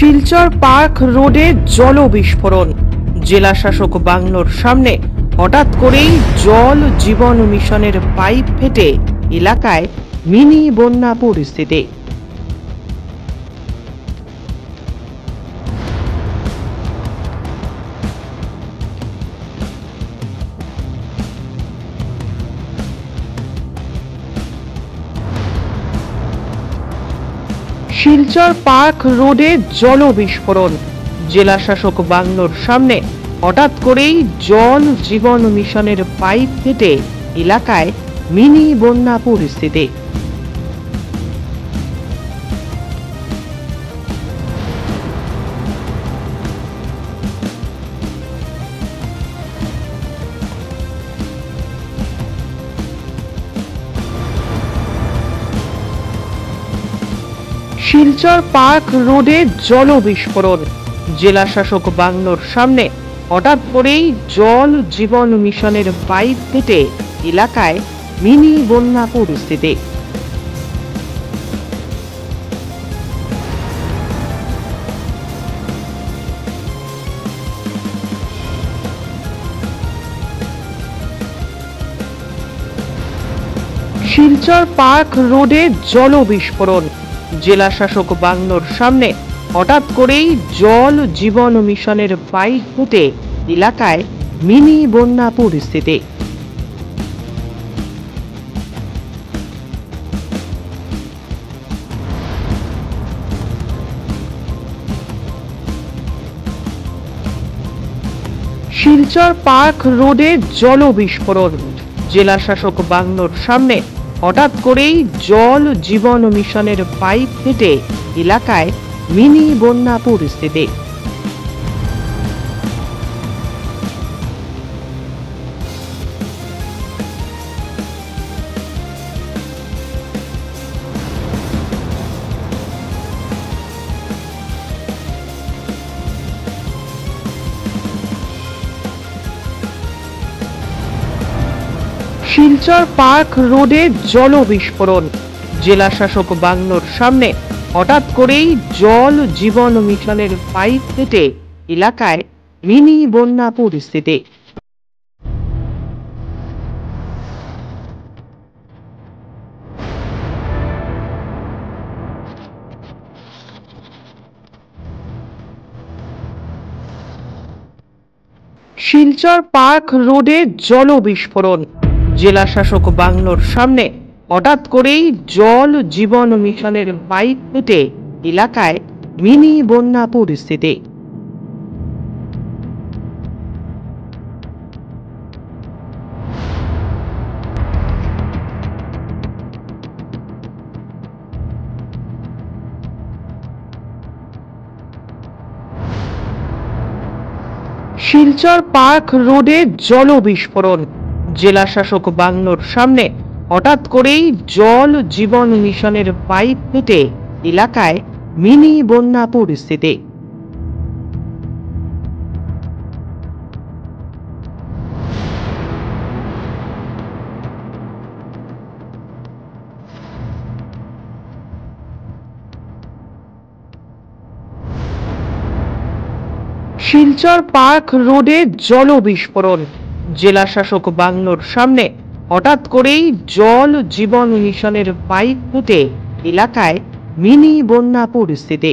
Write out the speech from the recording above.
Silchar park রোডে জলবিস্ফোরণ। জেলা শাসক বাংলোর সামনে হঠাৎ করেই জল জীবন মিশনের পাইপ ফেটে এলাকায় মিনি বন্যা পরিস্থিতি। শিলচর পার্ক রোডে জলবিস্ফোরণ। জেলা শাসক বাংলোর সামনে হঠাৎ করেই জল জীবন মিশনের পাইপ ফেটে এলাকায় মিনি বন্যা পরিস্থিতি। শিলচর পার্ক রোডে জলবিস্ফোরণ। জেলা শাসক বাংলোর সামনে হঠাৎ করেই জল জীবন মিশনের পাইপ ফেটে এলাকায় মিনি বন্যা পরিস্থিতি। শিলচর পার্ক রোডে জলবিস্ফোরণ। জেলা শাসক বাংলোর সামনে হঠাৎ করেই জল জীবন মিশনের পাইপ ফুটে এলাকায় মিনি বন্যা পরিস্থিতি। শিলচর পার্ক রোডে জলবিস্ফোরণ। জেলা শাসক বাংলোর সামনে হঠাৎ করেই জল জীবন মিশনের পাইপ ফেটে এলাকায় মিনি বন্যা পরিস্থিতি। শিলচর পার্ক রোডে জলবিস্ফোরণ। জেলা শাসক বাংলোর সামনে হঠাৎ করেই জল জীবন মিশনের পাইপ ফেটে এলাকায় মিনি বন্যা পরিস্থিতি। শিলচর পার্ক রোডে জলবিস্ফোরণ। জেলা শাসক বাংলোর সামনে হঠাৎ করেই জল জীবন মিশনের পাইপ ফেটে এলাকায় মিনি বন্যা পরিস্থিতি। শিলচর পার্ক রোডে জলবিস্ফোরণ। জেলা শাসক বাংলোর সামনে হঠাৎ করেই জল জীবন মিশনের পাইপ ফেটে এলাকায় মিনি বন্যা পরিস্থিতি। শিলচর পার্ক রোডে জলবিস্ফোরণ। জেলা শাসক বাংলোর সামনে হঠাৎ করেই জল জীবন মিশনের পাইপ ফুটে এলাকায় মিনি বন্যা পরিস্থিতি।